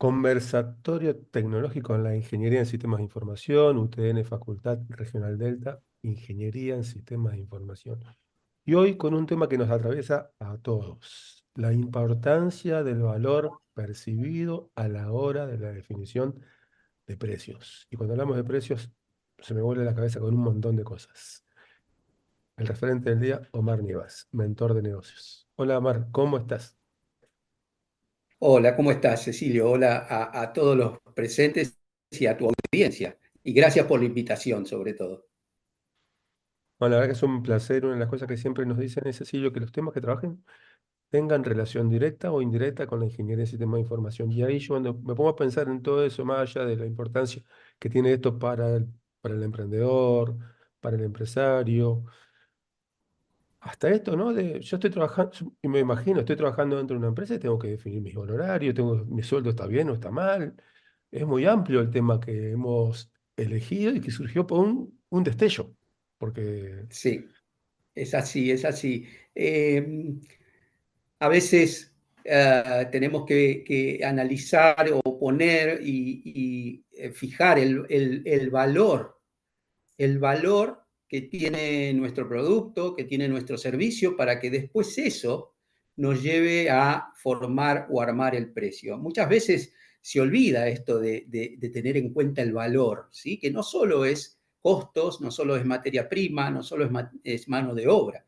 Conversatorio tecnológico en la Ingeniería en Sistemas de Información, UTN Facultad Regional Delta, Ingeniería en Sistemas de Información. Y hoy con un tema que nos atraviesa a todos, la importancia del valor percibido a la hora de la definición de precios. Y cuando hablamos de precios, se me vuelve la cabeza con un montón de cosas. El referente del día, Omar Nievas, mentor de negocios. Hola, Omar, ¿cómo estás? Hola, ¿cómo estás, Cecilio? Hola a todos los presentes y a tu audiencia. Y gracias por la invitación, sobre todo. Bueno, la verdad que es un placer. Una de las cosas que siempre nos dicen es, Cecilio, que los temas que trabajen tengan relación directa o indirecta con la ingeniería de sistemas de información. Y ahí yo cuando me pongo a pensar en todo eso, más allá de la importancia que tiene esto para el emprendedor, para el empresario, hasta esto, ¿no? Yo estoy trabajando, y me imagino, estoy trabajando dentro de una empresa y tengo que definir mis honorarios, mi sueldo está bien o está mal. Es muy amplio el tema que hemos elegido y que surgió por un destello, porque Sí, es así, es así. A veces tenemos que analizar o poner y fijar el valor que tiene nuestro producto, que tiene nuestro servicio, para que después eso nos lleve a formar o armar el precio. Muchas veces se olvida esto de tener en cuenta el valor, ¿sí? Que no solo es costos, no solo es materia prima, no solo es mano de obra,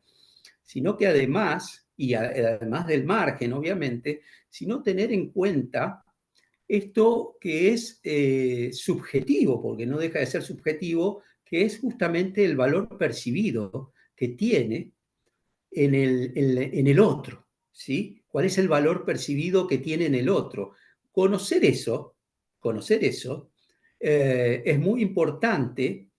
sino que además, además del margen, obviamente, sino tener en cuenta esto que es subjetivo, porque no deja de ser subjetivo, que es justamente el valor percibido que tiene en el otro, ¿sí? ¿Cuál es el valor percibido que tiene en el otro? Conocer eso, conocer eso es muy importante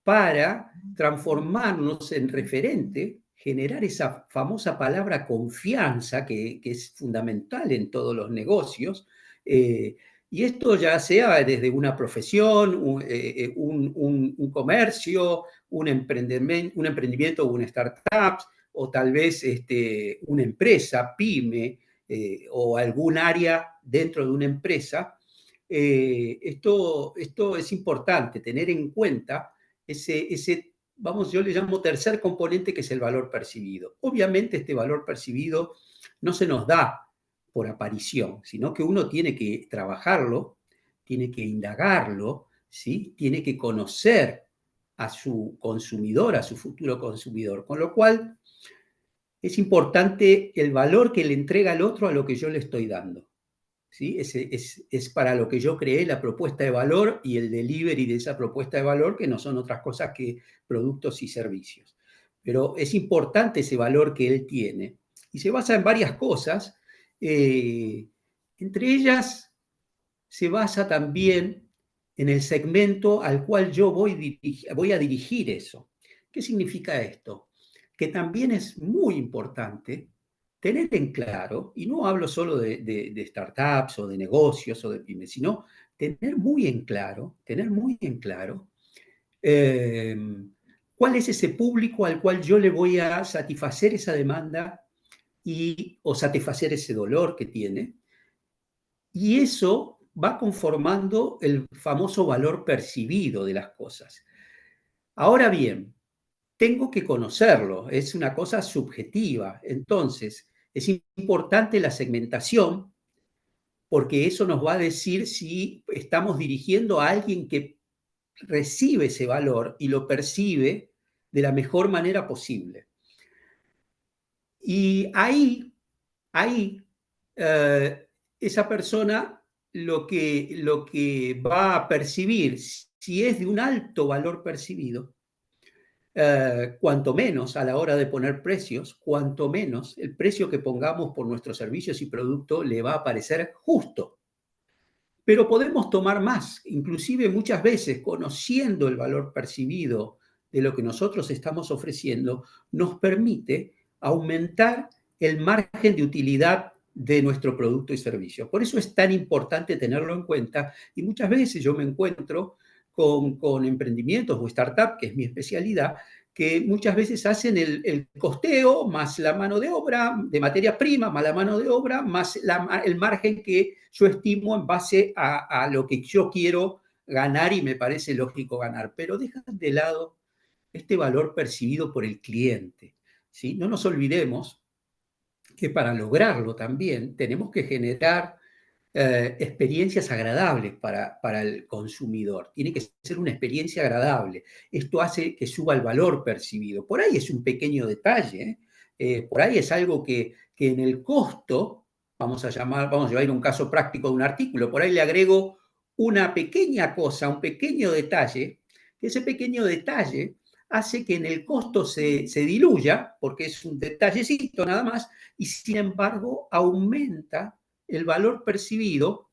para transformarnos en referente, generar esa famosa palabra confianza que es fundamental en todos los negocios. eh, y esto ya sea desde una profesión, un comercio, un emprendimiento o una startup, o tal vez una empresa, pyme, o algún área dentro de una empresa. Esto es importante, tener en cuenta vamos, yo le llamo tercer componente, que es el valor percibido. Obviamente este valor percibido no se nos da por aparición, sino que uno tiene que trabajarlo, tiene que indagarlo, ¿sí? Tiene que conocer a su consumidor, a su futuro consumidor, con lo cual es importante el valor que le entrega al otro a lo que yo le estoy dando. ¿Sí? Es para lo que yo creé la propuesta de valor y el delivery de esa propuesta de valor, que no son otras cosas que productos y servicios. Pero es importante ese valor que él tiene y se basa en varias cosas. eh, Entre ellas se basa también en el segmento al cual yo voy a dirigir eso. ¿Qué significa esto? Que también es muy importante tener en claro, y no hablo solo de startups o de negocios o de pymes, sino tener muy en claro eh, cuál es ese público al cual yo le voy a satisfacer esa demanda o satisfacer ese dolor que tiene, y eso va conformando el famoso valor percibido de las cosas. Ahora bien, tengo que conocerlo, es una cosa subjetiva. Entonces, es importante la segmentación, porque eso nos va a decir si estamos dirigiendo a alguien que recibe ese valor y lo percibe de la mejor manera posible. Y ahí esa persona lo que va a percibir, si es de un alto valor percibido, cuanto menos a la hora de poner precios, cuanto menos el precio que pongamos por nuestros servicios y productos le va a parecer justo. Pero podemos tomar más, inclusive muchas veces conociendo el valor percibido de lo que nosotros estamos ofreciendo, nos permite aumentar el margen de utilidad de nuestro producto y servicio. Por eso es tan importante tenerlo en cuenta, y muchas veces yo me encuentro con emprendimientos o startups, que es mi especialidad, que muchas veces hacen el costeo más la mano de obra, de materia prima, más la mano de obra, más el margen que yo estimo en base a lo que yo quiero ganar y me parece lógico ganar. Pero dejan de lado este valor percibido por el cliente, ¿sí? No nos olvidemos que para lograrlo también tenemos que generar experiencias agradables para el consumidor. Tiene que ser una experiencia agradable. Esto hace que suba el valor percibido. Por ahí es un pequeño detalle, ¿eh? Por ahí es algo que en el costo, vamos a llevar un caso práctico de un artículo, por ahí le agrego una pequeña cosa, un pequeño detalle, que ese pequeño detalle hace que en el costo se diluya, porque es un detallecito nada más, y sin embargo aumenta el valor percibido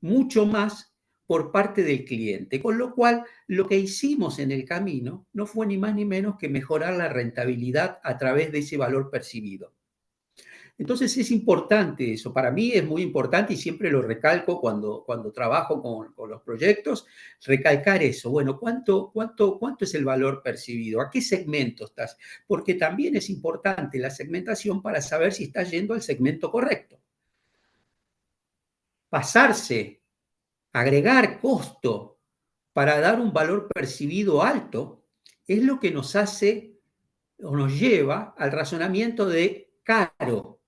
mucho más por parte del cliente. Con lo cual, lo que hicimos en el camino no fue ni más ni menos que mejorar la rentabilidad a través de ese valor percibido. Entonces es importante eso, para mí es muy importante y siempre lo recalco cuando trabajo con los proyectos, recalcar eso. Bueno, ¿cuánto es el valor percibido? ¿A qué segmento estás? Porque también es importante la segmentación para saber si estás yendo al segmento correcto. Pasarse, agregar costo para dar un valor percibido alto es lo que nos hace o nos lleva al razonamiento de caro.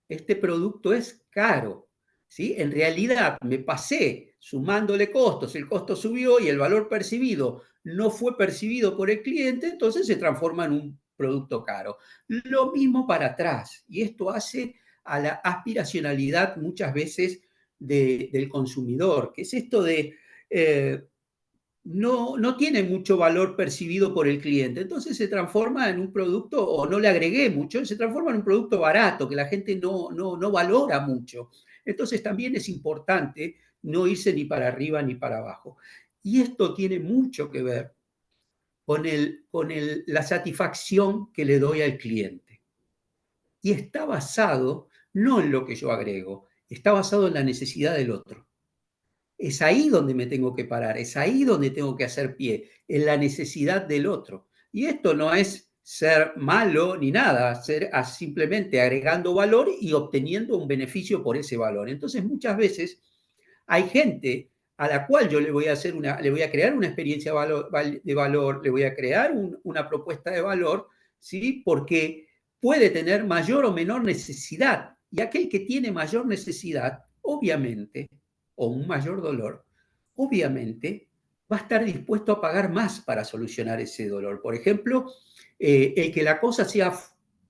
Este producto es caro, ¿sí? En realidad me pasé sumándole costos, el costo subió y el valor percibido no fue percibido por el cliente, entonces se transforma en un producto caro. Lo mismo para atrás, y esto hace a la aspiracionalidad muchas veces del consumidor, que es esto de no tiene mucho valor percibido por el cliente. Entonces se transforma en un producto, o no le agregué mucho, se transforma en un producto barato que la gente no valora mucho. Entonces también es importante no irse ni para arriba ni para abajo. Y esto tiene mucho que ver con la satisfacción que le doy al cliente. Y está basado no en lo que yo agrego, está basado en la necesidad del otro. Es ahí donde me tengo que parar, es ahí donde tengo que hacer pie, en la necesidad del otro. Y esto no es ser malo ni nada, ser simplemente agregando valor y obteniendo un beneficio por ese valor. Entonces, muchas veces hay gente a la cual yo le voy a le voy a crear una experiencia de valor, le voy a crear una propuesta de valor, ¿sí? Porque puede tener mayor o menor necesidad. Y aquel que tiene mayor necesidad, obviamente, o un mayor dolor, obviamente va a estar dispuesto a pagar más para solucionar ese dolor. Por ejemplo, el que la cosa sea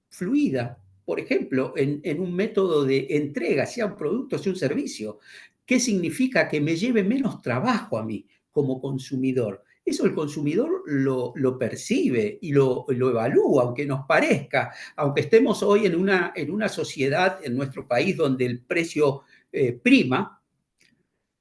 fluida, por ejemplo, en un método de entrega, sea un producto, sea un servicio. ¿Qué significa? Que me lleve menos trabajo a mí como consumidor. Eso el consumidor lo percibe y lo evalúa, aunque nos parezca, aunque estemos hoy en una sociedad, en nuestro país, donde el precio prima,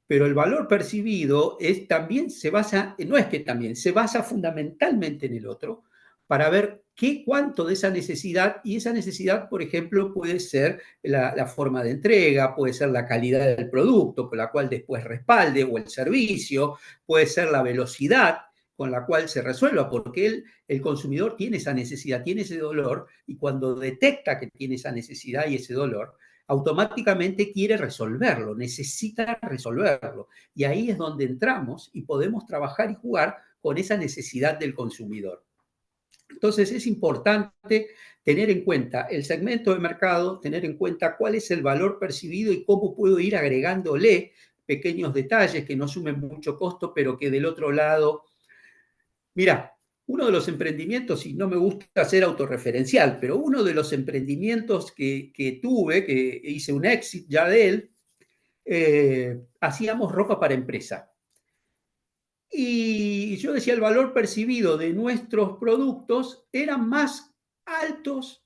pero el valor percibido es también se basa, no es que también, se basa fundamentalmente en el otro para ver cuánto de esa necesidad, y esa necesidad, por ejemplo, puede ser la forma de entrega, puede ser la calidad del producto, con la cual después respalde, o el servicio, puede ser la velocidad con la cual se resuelva, porque el consumidor tiene esa necesidad, tiene ese dolor, y cuando detecta que tiene esa necesidad y ese dolor, automáticamente quiere resolverlo, necesita resolverlo. Y ahí es donde entramos y podemos trabajar y jugar con esa necesidad del consumidor. Entonces es importante tener en cuenta el segmento de mercado, tener en cuenta cuál es el valor percibido y cómo puedo ir agregándole pequeños detalles que no sumen mucho costo, pero que del otro lado, mira, uno de los emprendimientos, y no me gusta ser autorreferencial, pero uno de los emprendimientos que tuve, que hice un éxito ya de él, hacíamos ropa para empresa. Y yo decía, el valor percibido de nuestros productos eran más altos,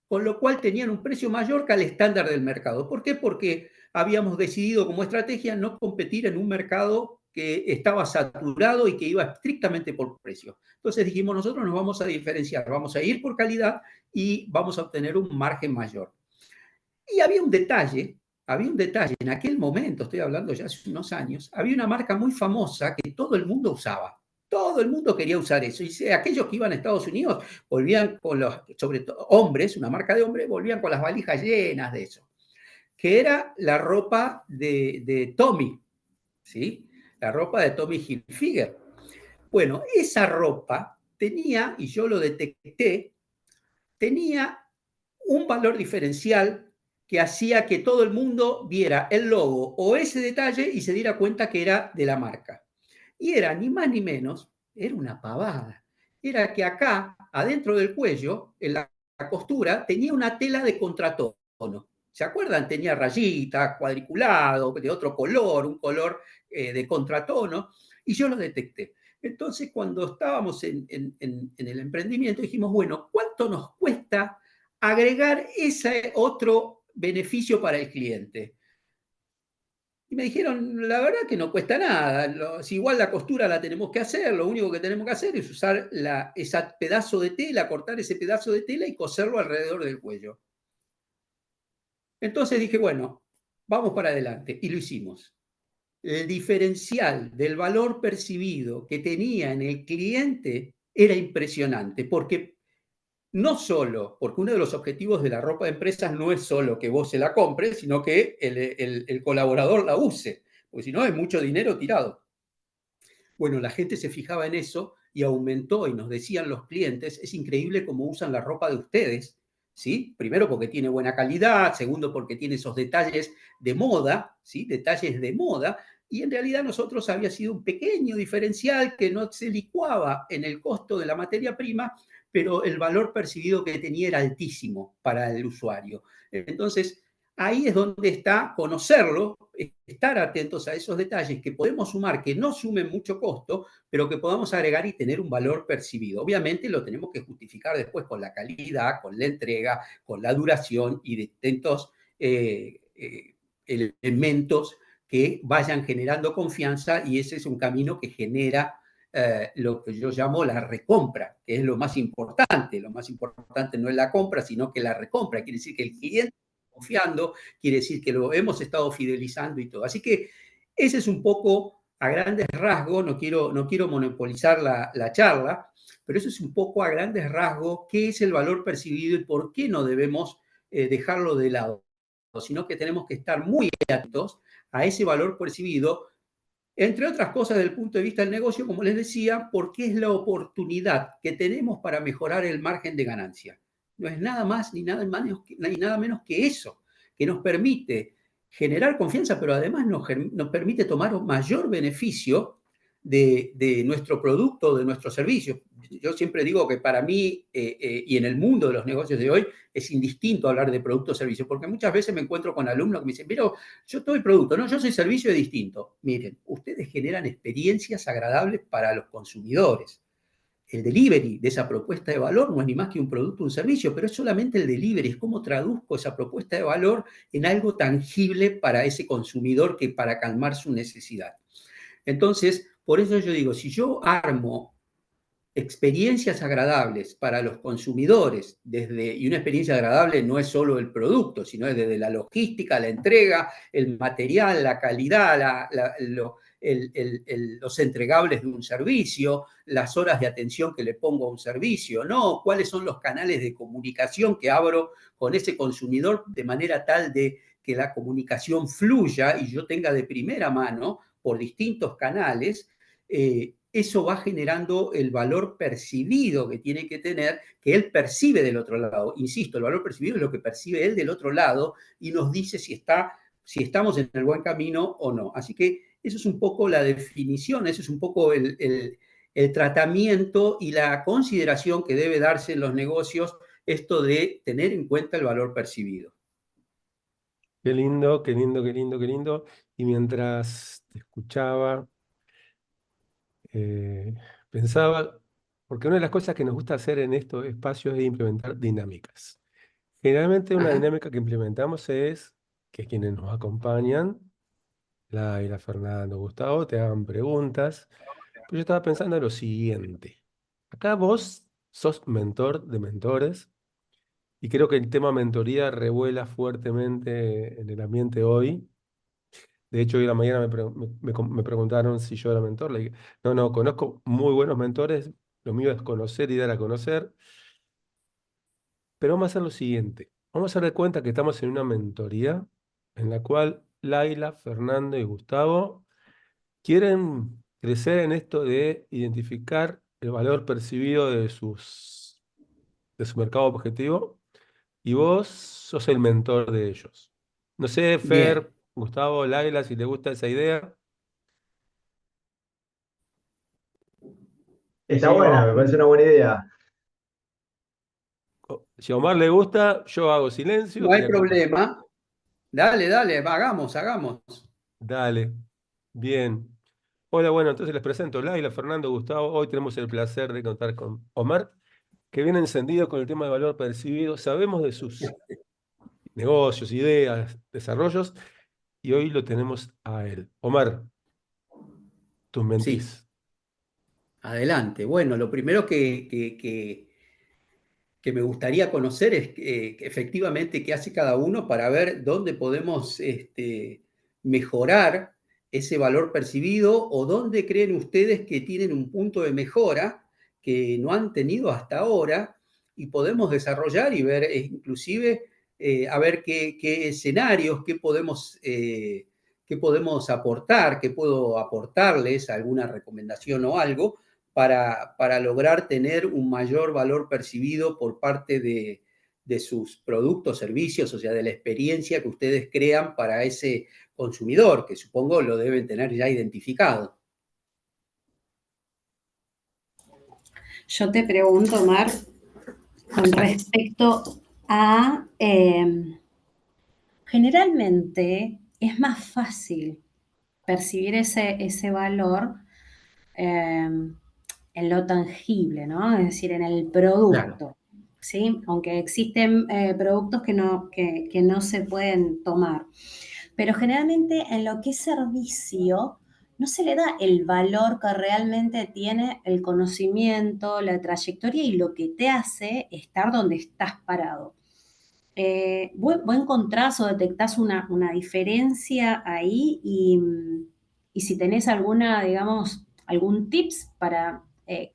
con lo cual tenían un precio mayor que al estándar del mercado. ¿Por qué? Porque habíamos decidido como estrategia no competir en un mercado que estaba saturado y que iba estrictamente por precio. Entonces dijimos, nosotros nos vamos a diferenciar, vamos a ir por calidad y vamos a obtener un margen mayor. Y había un detalle, en aquel momento, estoy hablando ya hace unos años, había una marca muy famosa que todo el mundo usaba. Todo el mundo quería usar eso. Y aquellos que iban a Estados Unidos volvían con los, sobre todo hombres, una marca de hombres, volvían con las valijas llenas de eso, que era la ropa de Tommy, ¿sí? La ropa de Tommy Hilfiger. Bueno, esa ropa tenía, y yo lo detecté, tenía un valor diferencial que hacía que todo el mundo viera el logo o ese detalle y se diera cuenta que era de la marca. Y era ni más ni menos, era una pavada. Era que acá, adentro del cuello, en la costura, tenía una tela de contratono. ¿Se acuerdan? Tenía rayitas, cuadriculado, de otro color, un color de contratono, y yo lo detecté. Entonces, cuando estábamos en el emprendimiento, dijimos, bueno, ¿cuánto nos cuesta agregar ese otro beneficio para el cliente? Y me dijeron, la verdad que no cuesta nada, si igual la costura la tenemos que hacer, lo único que tenemos que hacer es usar ese pedazo de tela, cortar ese pedazo de tela y coserlo alrededor del cuello. Entonces dije, bueno, vamos para adelante, y lo hicimos. El diferencial del valor percibido que tenía en el cliente era impresionante, porque no solo, porque uno de los objetivos de la ropa de empresas no es solo que vos se la compres, sino que el colaborador la use, porque si no hay mucho dinero tirado. Bueno, la gente se fijaba en eso y aumentó y nos decían los clientes, es increíble cómo usan la ropa de ustedes, ¿sí? Primero porque tiene buena calidad, segundo porque tiene esos detalles de moda, ¿sí? Detalles de moda, y en realidad nosotros había sido un pequeño diferencial que no se licuaba en el costo de la materia prima, pero el valor percibido que tenía era altísimo para el usuario. Entonces, ahí es donde está conocerlo, estar atentos a esos detalles que podemos sumar, que no sumen mucho costo, pero que podamos agregar y tener un valor percibido. Obviamente lo tenemos que justificar después con la calidad, con la entrega, con la duración y distintos elementos que vayan generando confianza, y ese es un camino que genera lo que yo llamo la recompra, que es lo más importante. Lo más importante no es la compra, sino que la recompra. Quiere decir que el cliente confiando, quiere decir que lo hemos estado fidelizando y todo. Así que ese es un poco a grandes rasgos, no quiero monopolizar la charla, pero eso es un poco a grandes rasgos qué es el valor percibido y por qué no debemos dejarlo de lado, sino que tenemos que estar muy atentos a ese valor percibido, entre otras cosas desde el punto de vista del negocio, como les decía, porque es la oportunidad que tenemos para mejorar el margen de ganancia. No es nada más ni nada menos que eso, que nos permite generar confianza, pero además nos permite tomar un mayor beneficio de nuestro producto, de nuestro servicio. Yo siempre digo que para mí y en el mundo de los negocios de hoy es indistinto hablar de producto o servicio, porque muchas veces me encuentro con alumnos que me dicen, pero yo estoy producto, no, yo soy servicio es distinto. Miren, ustedes generan experiencias agradables para los consumidores. El delivery de esa propuesta de valor no es ni más que un producto o un servicio, pero es solamente el delivery, es cómo traduzco esa propuesta de valor en algo tangible para ese consumidor, que para calmar su necesidad. Entonces, por eso yo digo, si yo armo experiencias agradables para los consumidores, y una experiencia agradable no es solo el producto, sino es desde la logística, la entrega, el material, la calidad, los entregables de un servicio, las horas de atención que le pongo a un servicio, ¿no? ¿Cuáles son los canales de comunicación que abro con ese consumidor de manera tal de que la comunicación fluya y yo tenga de primera mano por distintos canales? Eso va generando el valor percibido que tiene que tener, que él percibe del otro lado. Insisto, el valor percibido es lo que percibe él del otro lado y nos dice si estamos en el buen camino o no. Así que eso es un poco la definición, eso es un poco el tratamiento y la consideración que debe darse en los negocios, esto de tener en cuenta el valor percibido. Qué lindo, qué lindo, qué lindo, qué lindo. Y mientras te escuchaba, eh, pensaba, porque una de las cosas que nos gusta hacer en estos espacios es implementar dinámicas. Generalmente una Ajá, dinámica que implementamos es que quienes nos acompañan, Laila, Fernando, Gustavo, te hagan preguntas. Pero yo estaba pensando en lo siguiente. Acá vos sos mentor de mentores y creo que el tema mentoría revuela fuertemente en el ambiente hoy. De hecho, hoy a la mañana me preguntaron si yo era mentor. Le dije, no, no, conozco muy buenos mentores. Lo mío es conocer y dar a conocer. Pero vamos a hacer lo siguiente. Vamos a dar cuenta que estamos en una mentoría en la cual Laila, Fernando y Gustavo quieren crecer en esto de identificar el valor percibido de su mercado objetivo y vos sos el mentor de ellos. No sé, Bien, Fer, Gustavo, Laila, si les gusta esa idea. Está sí, buena, me parece una buena idea. Si a Omar le gusta, yo hago silencio no y hay acompaño. problema. Dale, dale, hagamos, hagamos. Dale. Bien. Hola, bueno, entonces les presento Laila, Fernando, Gustavo. Hoy tenemos el placer de contar con Omar, que viene encendido con el tema de valor percibido. Sabemos de sus negocios, ideas, desarrollos, y hoy lo tenemos a él. Omar, tus Sí, mentís. adelante. Bueno, lo primero que me gustaría conocer es efectivamente qué hace cada uno para ver dónde podemos mejorar ese valor percibido o dónde creen ustedes que tienen un punto de mejora que no han tenido hasta ahora y podemos desarrollar y ver inclusive a ver qué escenarios, qué podemos aportar, qué puedo aportarles, alguna recomendación o algo para lograr tener un mayor valor percibido por parte de sus productos, servicios, o sea, de la experiencia que ustedes crean para ese consumidor, que supongo lo deben tener ya identificado. Yo te pregunto, Mar, con respecto a, generalmente es más fácil percibir ese valor eh, en lo tangible, ¿no? Es decir, en el Claro. producto, ¿sí? Aunque existen productos que no se pueden tomar. Pero generalmente en lo que es servicio no se le da el valor que realmente tiene el conocimiento, la trayectoria y lo que te hace estar donde estás parado. ¿Vos encontrás o detectás una diferencia ahí? Y si tenés alguna, digamos, algún tips para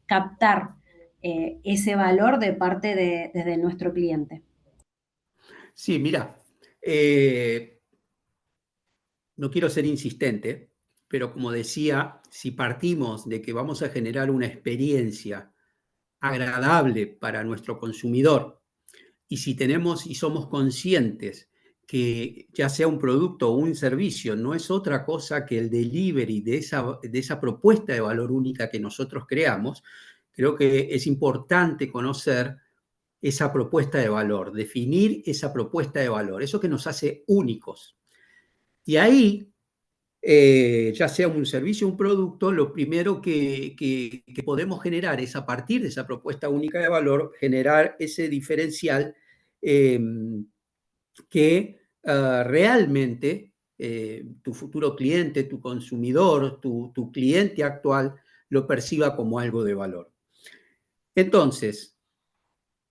captar ese valor de parte desde nuestro cliente. Sí, mira, no quiero ser insistente, pero como decía, si partimos de que vamos a generar una experiencia agradable para nuestro consumidor, y si tenemos y somos conscientes que ya sea un producto o un servicio, no es otra cosa que el delivery de esa propuesta de valor única que nosotros creamos, creo que es importante conocer esa propuesta de valor, definir esa propuesta de valor, eso que nos hace únicos. Y ahí, ya sea un servicio o un producto, lo primero que podemos generar es a partir de esa propuesta única de valor, generar ese diferencial eh, que realmente tu futuro cliente, tu consumidor, tu cliente actual lo perciba como algo de valor. Entonces,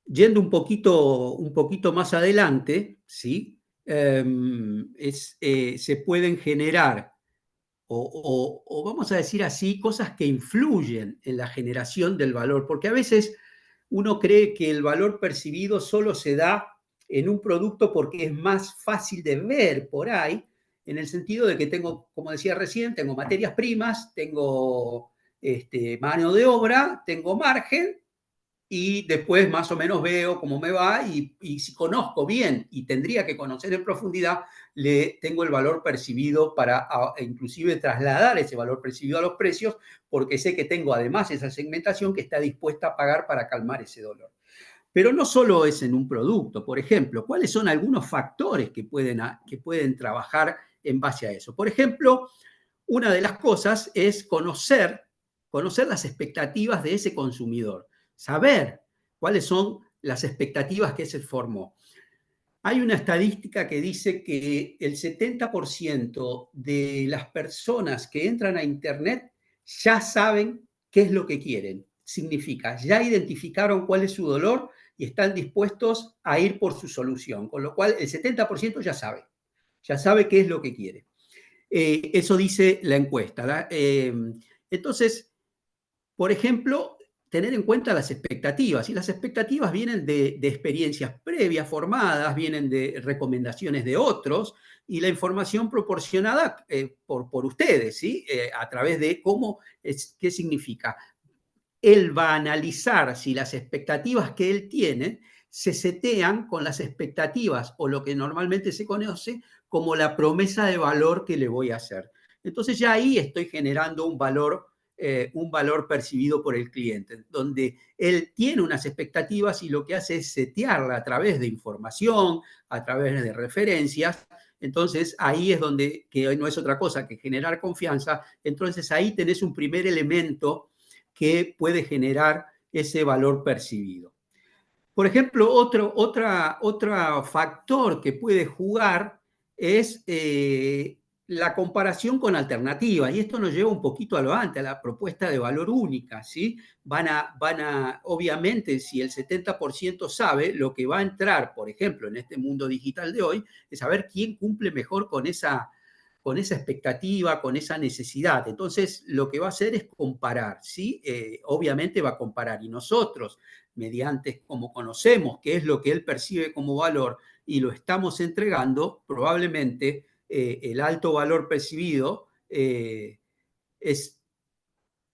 yendo un poquito más adelante, ¿sí? Se pueden generar, o vamos a decir así, cosas que influyen en la generación del valor, porque a veces uno cree que el valor percibido solo se da en un producto porque es más fácil de ver por ahí, en el sentido de que tengo, como decía recién, tengo materias primas, tengo mano de obra, tengo margen, y después más o menos veo cómo me va y si conozco bien y tendría que conocer en profundidad, le tengo el valor percibido para inclusive trasladar ese valor percibido a los precios porque sé que tengo además esa segmentación que está dispuesta a pagar para calmar ese dolor. Pero no solo es en un producto, por ejemplo, ¿cuáles son algunos factores que pueden trabajar en base a eso? Por ejemplo, una de las cosas es conocer las expectativas de ese consumidor, saber cuáles son las expectativas que se formó. Hay una estadística que dice que el 70% de las personas que entran a Internet ya saben qué es lo que quieren. Significa, ya identificaron cuál es su dolor y están dispuestos a ir por su solución. Con lo cual, el 70% ya sabe qué es lo que quiere. Eso dice la encuesta. Entonces, por ejemplo, tener en cuenta las expectativas. Y las expectativas vienen de experiencias previas formadas, vienen de recomendaciones de otros y la información proporcionada por ustedes, ¿sí? A través de qué significa. Él va a analizar si las expectativas que él tiene se setean con las expectativas o lo que normalmente se conoce como la promesa de valor que le voy a hacer. Entonces ya ahí estoy generando un valor percibido por el cliente, donde él tiene unas expectativas y lo que hace es setearla a través de información, a través de referencias. Entonces ahí es donde, que no es otra cosa que generar confianza, entonces ahí tenés un primer elemento que puede generar ese valor percibido. Por ejemplo, otro factor que puede jugar es la comparación con alternativas, y esto nos lleva un poquito adelante a la propuesta de valor única, ¿sí? Obviamente, si el 70% sabe, lo que va a entrar, por ejemplo, en este mundo digital de hoy, es saber quién cumple mejor con esa expectativa, con esa necesidad. Entonces, lo que va a hacer es comparar, ¿sí? Obviamente va a comparar, y nosotros, mediante como conocemos qué es lo que él percibe como valor y lo estamos entregando, probablemente el alto valor percibido es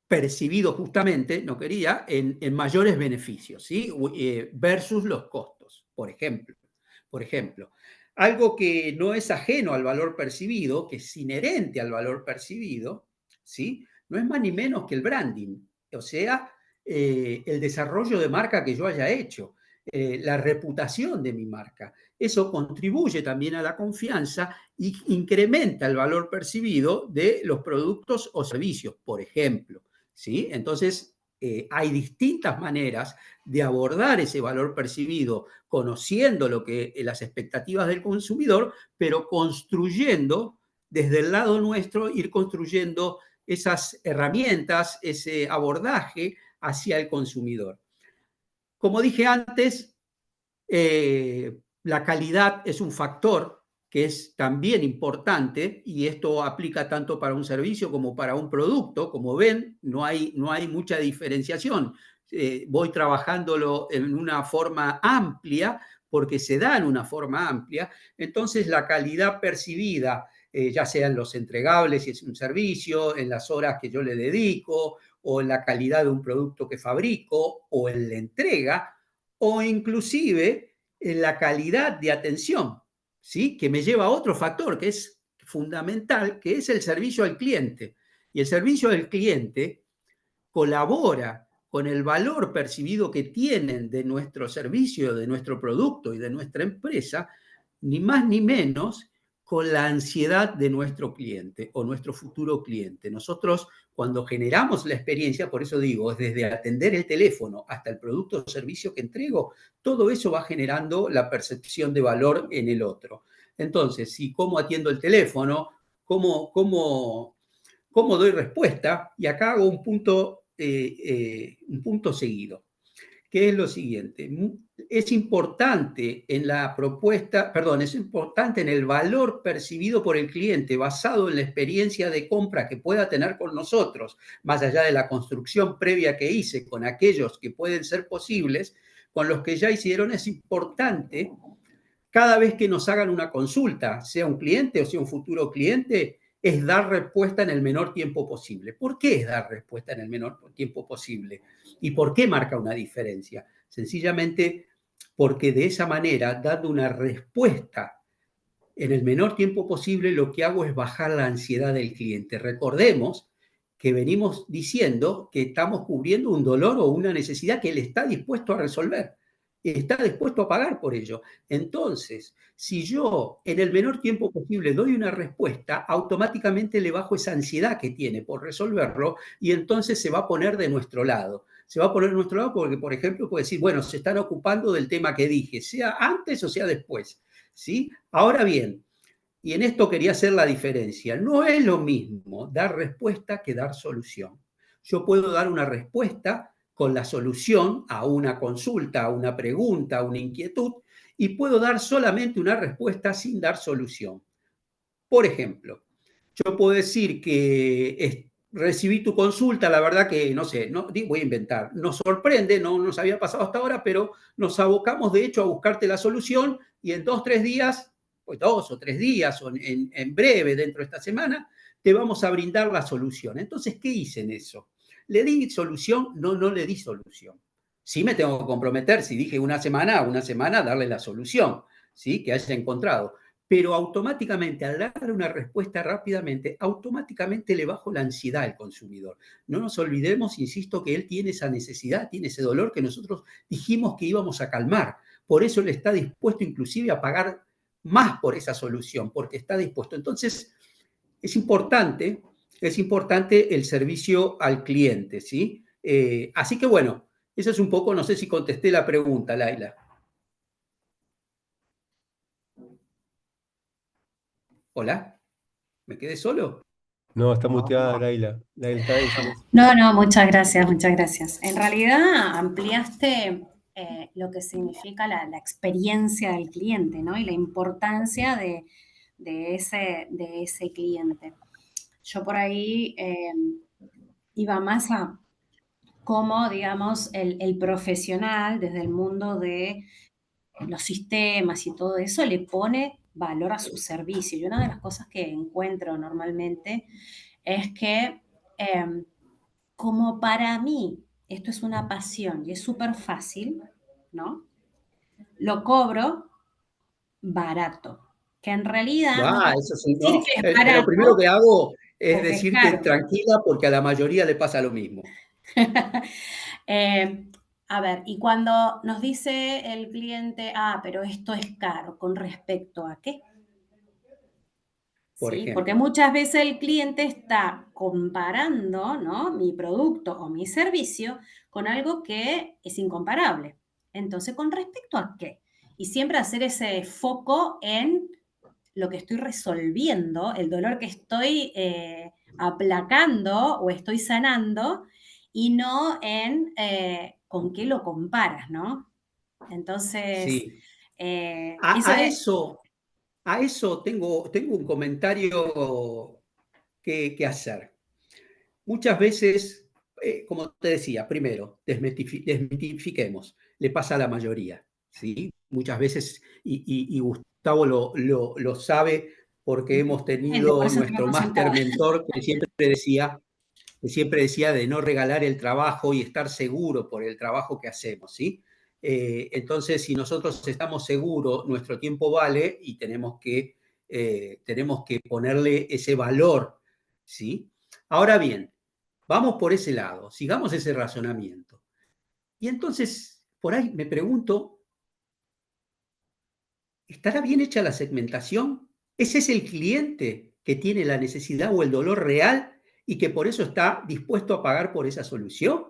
percibido justamente, no quería, en mayores beneficios, ¿sí? Versus los costos, por ejemplo. Por ejemplo, algo que no es ajeno al valor percibido, que es inherente al valor percibido, ¿sí? No es más ni menos que el branding, o sea, el desarrollo de marca que yo haya hecho, la reputación de mi marca. Eso contribuye también a la confianza y incrementa el valor percibido de los productos o servicios, por ejemplo, ¿sí? Entonces, hay distintas maneras de abordar ese valor percibido, conociendo las expectativas del consumidor, pero construyendo desde el lado nuestro, ir construyendo esas herramientas, ese abordaje hacia el consumidor. Como dije antes, la calidad es un factor que es también importante, y esto aplica tanto para un servicio como para un producto. Como ven, no hay mucha diferenciación. Voy trabajándolo en una forma amplia porque se da en una forma amplia. Entonces, la calidad percibida, ya sea en los entregables, si es un servicio, en las horas que yo le dedico, o en la calidad de un producto que fabrico, o en la entrega, o inclusive en la calidad de atención, ¿sí? Que me lleva a otro factor que es fundamental, que es el servicio al cliente. Y el servicio al cliente colabora con el valor percibido que tienen de nuestro servicio, de nuestro producto y de nuestra empresa, ni más ni menos con la ansiedad de nuestro cliente o nuestro futuro cliente. Nosotros, cuando generamos la experiencia, por eso digo, desde atender el teléfono hasta el producto o servicio que entrego, todo eso va generando la percepción de valor en el otro. Entonces, si cómo atiendo el teléfono, cómo doy respuesta, y acá hago un punto seguido, que es lo siguiente. Es importante en la propuesta, perdón, es importante en el valor percibido por el cliente basado en la experiencia de compra que pueda tener con nosotros, más allá de la construcción previa que hice con aquellos que pueden ser posibles, con los que ya hicieron. Es importante cada vez que nos hagan una consulta, sea un cliente o sea un futuro cliente, es dar respuesta en el menor tiempo posible. ¿Por qué es dar respuesta en el menor tiempo posible? ¿Y por qué marca una diferencia? Sencillamente porque de esa manera, dando una respuesta en el menor tiempo posible, lo que hago es bajar la ansiedad del cliente. Recordemos que venimos diciendo que estamos cubriendo un dolor o una necesidad que él está dispuesto a resolver, está dispuesto a pagar por ello. Entonces, si yo en el menor tiempo posible doy una respuesta, automáticamente le bajo esa ansiedad que tiene por resolverlo, y entonces se va a poner de nuestro lado. Se va a poner de nuestro lado porque, por ejemplo, puede decir, bueno, se están ocupando del tema que dije, sea antes o sea después, ¿sí? Ahora bien, y en esto quería hacer la diferencia, no es lo mismo dar respuesta que dar solución. Yo puedo dar una respuesta con la solución a una consulta, a una pregunta, a una inquietud, y puedo dar solamente una respuesta sin dar solución. Por ejemplo, yo puedo decir que recibí tu consulta, la verdad que no sé, no, voy a inventar, nos sorprende, no nos había pasado hasta ahora, pero nos abocamos de hecho a buscarte la solución y en 2 o 3 días, pues 2 o 3 días, o en breve, dentro de esta semana, te vamos a brindar la solución. Entonces, ¿qué hice en eso? ¿Le di solución? No, no le di solución. Sí me tengo que comprometer, si dije una semana, darle la solución, ¿sí? Que haya encontrado. Pero automáticamente, al darle una respuesta rápidamente, automáticamente le bajo la ansiedad al consumidor. No nos olvidemos, insisto, que él tiene esa necesidad, tiene ese dolor que nosotros dijimos que íbamos a calmar. Por eso él está dispuesto inclusive a pagar más por esa solución, porque está dispuesto. Entonces, es importante el servicio al cliente, ¿sí? Así que bueno, eso es un poco, no sé si contesté la pregunta, Laila. Hola, ¿me quedé solo? No, está muteada Laila. Laila está en silencio. No, no, muchas gracias, muchas gracias. En realidad ampliaste lo que significa la experiencia del cliente, ¿no? Y la importancia de ese cliente. Yo por ahí iba más a cómo, digamos, el profesional desde el mundo de los sistemas y todo eso le pone valor a su servicio. Y una de las cosas que encuentro normalmente es que como para mí esto es una pasión y es súper fácil, ¿no? Lo cobro barato, que en realidad no quiere Eso sí, decir no. que es Lo primero barato que hago es o que es decirte caro. tranquila porque a la mayoría le pasa lo mismo. Eh, a ver, y cuando nos dice el cliente, ah, pero esto es caro, ¿con respecto a qué? Por ¿Sí? Porque ejemplo, muchas veces el cliente está comparando, ¿no? Mi producto o mi servicio con algo que es incomparable. Entonces, ¿con respecto a qué? Y siempre hacer ese foco en lo que estoy resolviendo, el dolor que estoy aplacando o estoy sanando, y no en con qué lo comparas, ¿no? Entonces, sí. eso A, a es... eso, a eso tengo un comentario que hacer. Muchas veces, como te decía, primero, desmitifiquemos, le pasa a la mayoría, ¿sí? Muchas veces, y Gustavo lo sabe porque hemos Por tenido eso te nuestro vamos máster sentada. mentor que siempre decía de no regalar el trabajo y estar seguro por el trabajo que hacemos, ¿sí? Entonces, si nosotros estamos seguros, nuestro tiempo vale y tenemos que ponerle ese valor, ¿sí? Ahora bien, vamos por ese lado, sigamos ese razonamiento. Y entonces, por ahí me pregunto, ¿estará bien hecha la segmentación? ¿Ese es el cliente que tiene la necesidad o el dolor real y que por eso está dispuesto a pagar por esa solución?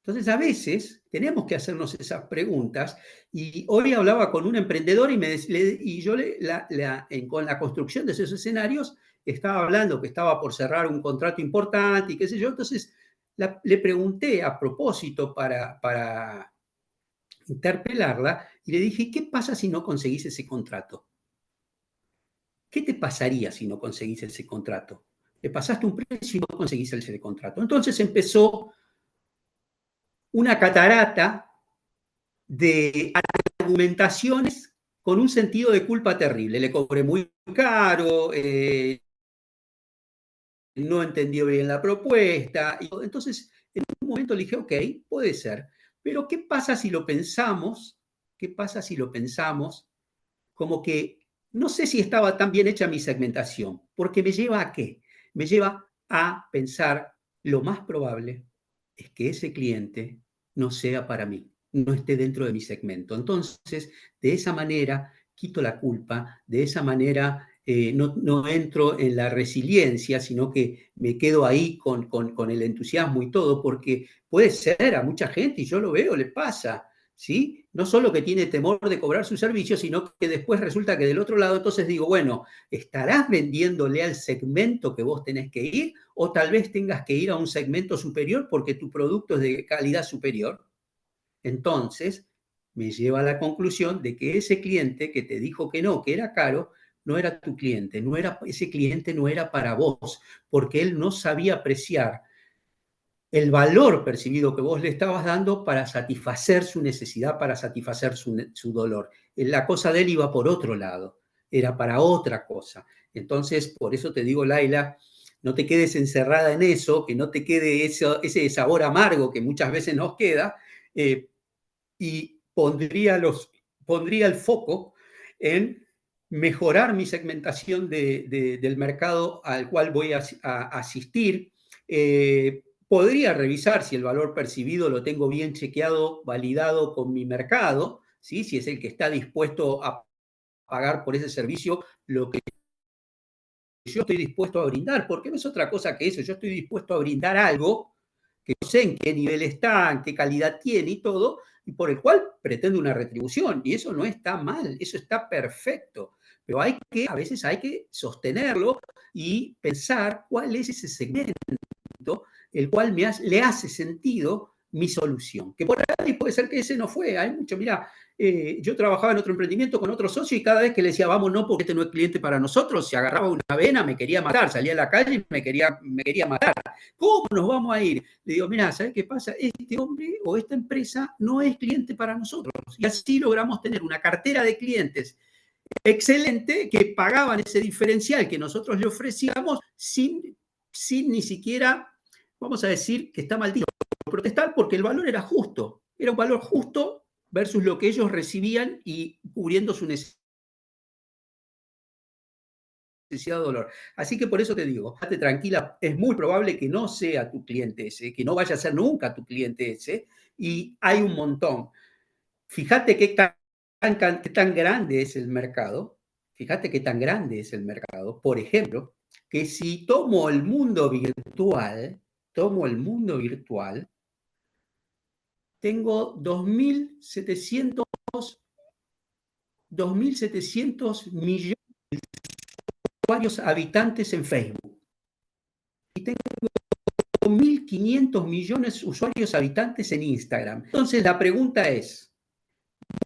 Entonces, a veces tenemos que hacernos esas preguntas. Y hoy hablaba con un emprendedor y yo con la construcción de esos escenarios estaba hablando que estaba por cerrar un contrato importante y qué sé yo. Entonces, le pregunté a propósito para interpelarla y le dije, ¿qué pasa si no conseguís ese contrato? ¿Qué te pasaría si no conseguís ese contrato? Le pasaste un precio y no conseguís ese contrato. Entonces empezó una catarata de argumentaciones con un sentido de culpa terrible. Le cobré muy caro, no entendió bien la propuesta. Entonces, en un momento le dije, ok, puede ser, pero ¿qué pasa si lo pensamos? ¿Qué pasa si lo pensamos como que no sé si estaba tan bien hecha mi segmentación? Porque me lleva a qué? Me lleva a pensar lo más probable es que ese cliente no sea para mí, no esté dentro de mi segmento. Entonces, de esa manera quito la culpa, de esa manera no entro en la resiliencia, sino que me quedo ahí con el entusiasmo y todo, porque puede ser a mucha gente, y yo lo veo, le pasa, ¿sí? No solo que tiene temor de cobrar su servicio, sino que después resulta que del otro lado, entonces digo, bueno, ¿estarás vendiéndole al segmento que vos tenés que ir? O tal vez tengas que ir a un segmento superior porque tu producto es de calidad superior. Entonces, me lleva a la conclusión de que ese cliente que te dijo que no, que era caro, no era tu cliente, ese cliente no era para vos, porque él no sabía apreciar el valor percibido que vos le estabas dando para satisfacer su necesidad, para satisfacer su dolor. La cosa de él iba por otro lado, era para otra cosa. Entonces, por eso te digo, Laila, no te quedes encerrada en eso, que no te quede ese sabor amargo que muchas veces nos queda, y pondría el foco en mejorar mi segmentación del mercado al cual voy a asistir. Podría revisar si el valor percibido lo tengo bien chequeado, validado con mi mercado, ¿sí? Si es el que está dispuesto a pagar por ese servicio lo que yo estoy dispuesto a brindar, porque no es otra cosa que eso, yo estoy dispuesto a brindar algo que no sé en qué nivel está, en qué calidad tiene y todo, y por el cual pretendo una retribución, y eso no está mal, eso está perfecto, pero a veces hay que sostenerlo y pensar cuál es ese segmento el cual le hace sentido mi solución. Que por ahí puede ser que ese no fue. Hay mucho, mira, yo trabajaba en otro emprendimiento con otro socio y cada vez que le decía, vamos, no, porque este no es cliente para nosotros, se agarraba una vena, me quería matar, salía a la calle y me quería matar. ¿Cómo nos vamos a ir? Le digo, mira, ¿sabes qué pasa? Este hombre o esta empresa no es cliente para nosotros. Y así logramos tener una cartera de clientes excelente que pagaban ese diferencial que nosotros le ofrecíamos sin ni siquiera, vamos a decir, que está mal dicho, protestar porque el valor era justo, era un valor justo versus lo que ellos recibían y cubriendo su necesidad de dolor. Así que por eso te digo, estate tranquila, es muy probable que no sea tu cliente ese, que no vaya a ser nunca tu cliente ese, y hay un montón. Fíjate qué tan grande es el mercado, fíjate qué tan grande es el mercado, por ejemplo, que si tomo el mundo virtual, tengo 2.700 millones de usuarios habitantes en Facebook y tengo 1.500 millones de usuarios habitantes en Instagram. Entonces la pregunta es,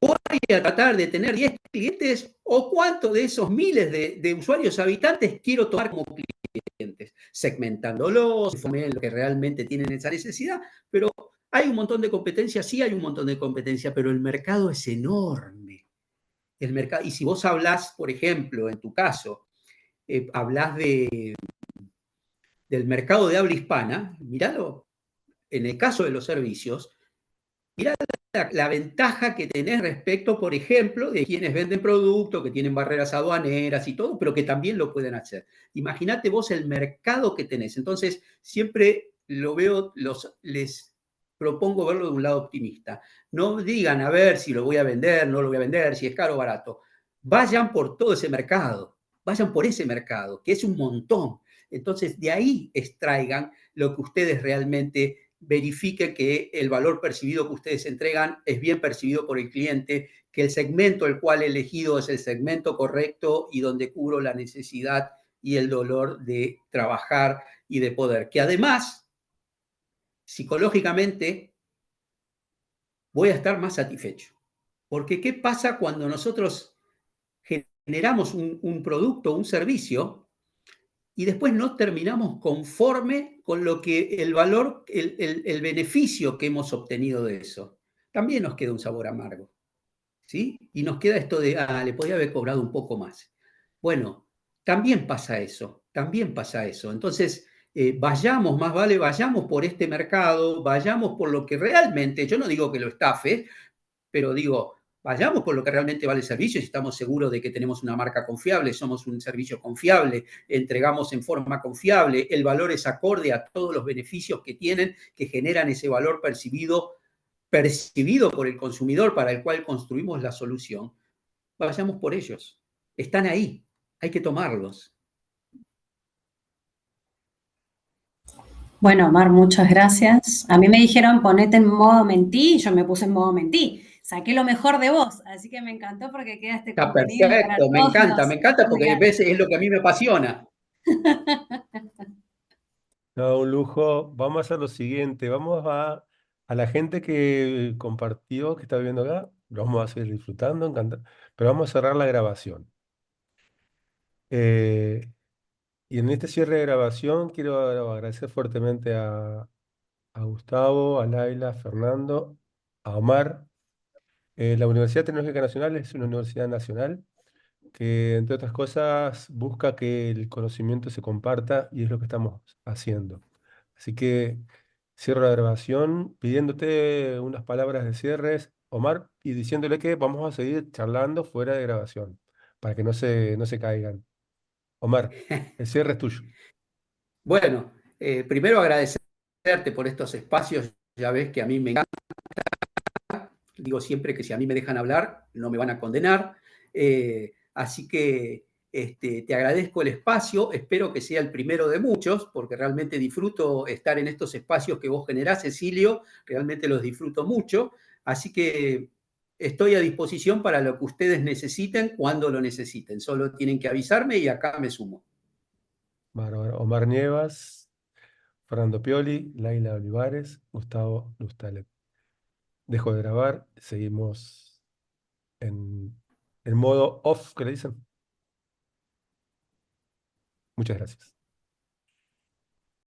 ¿voy a tratar de tener 10 clientes o cuánto de esos miles de usuarios habitantes quiero tomar como clientes? Segmentándolos, en lo que realmente tienen esa necesidad, pero hay un montón de competencia, sí hay un montón de competencia, pero el mercado es enorme. El mercado, y si vos hablás, por ejemplo, en tu caso, hablás del mercado de habla hispana, míralo, en el caso de los servicios, mirá la ventaja que tenés respecto, por ejemplo, de quienes venden productos, que tienen barreras aduaneras y todo, pero que también lo pueden hacer. Imagínate vos el mercado que tenés. Entonces, siempre lo veo, les propongo verlo de un lado optimista. No digan, a ver si lo voy a vender, no lo voy a vender, si es caro o barato. Vayan por todo ese mercado, vayan por ese mercado, que es un montón. Entonces, de ahí extraigan lo que ustedes realmente verifique que el valor percibido que ustedes entregan es bien percibido por el cliente, que el segmento el cual he elegido es el segmento correcto y donde cubro la necesidad y el dolor de trabajar y de poder. Que además, psicológicamente, voy a estar más satisfecho. Porque ¿qué pasa cuando nosotros generamos un producto, un servicio, y después no terminamos conforme con lo que el valor, el beneficio que hemos obtenido de eso? También nos queda un sabor amargo, ¿sí? Y nos queda esto de, le podía haber cobrado un poco más. Bueno, también pasa eso, también pasa eso. Entonces, vayamos, más vale, vayamos por este mercado, vayamos por lo que realmente, yo no digo que lo estafe, pero digo, vayamos por lo que realmente vale el servicio, si estamos seguros de que tenemos una marca confiable, somos un servicio confiable, entregamos en forma confiable, el valor es acorde a todos los beneficios que tienen, que generan ese valor percibido por el consumidor para el cual construimos la solución, vayamos por ellos. Están ahí, hay que tomarlos. Bueno, Omar, muchas gracias. A mí me dijeron ponete en modo mentí y yo me puse en modo mentí. Saqué lo mejor de vos, así que me encantó porque queda este Está contenido para perfecto, todos me los encanta porque a estudiantes. veces es lo que a mí me apasiona. No, un lujo. Vamos a hacer lo siguiente. A la gente que compartió, que está viendo acá, lo vamos a seguir disfrutando, encantado. Pero vamos a cerrar la grabación. Eh, y en este cierre de grabación quiero agradecer fuertemente a Gustavo, a Laila, a Fernando, a Omar. La Universidad Tecnológica Nacional es una universidad nacional que, entre otras cosas, busca que el conocimiento se comparta y es lo que estamos haciendo. Así que cierro la grabación pidiéndote unas palabras de cierres, Omar, y diciéndole que vamos a seguir charlando fuera de grabación para que no se caigan. Omar, el cierre es tuyo. Bueno, primero agradecerte por estos espacios. Ya ves que a mí me encanta. Digo siempre que si a mí me dejan hablar, no me van a condenar. Así que te agradezco el espacio. Espero que sea el primero de muchos, porque realmente disfruto estar en estos espacios que vos generás, Cecilio. Realmente los disfruto mucho. Así que estoy a disposición para lo que ustedes necesiten cuando lo necesiten. Solo tienen que avisarme y acá me sumo. Bárbaro. Omar Nievas, Fernando Pioli, Laila Olivares, Gustavo Lustale. Dejo de grabar, seguimos en modo off, que le dicen. Muchas gracias.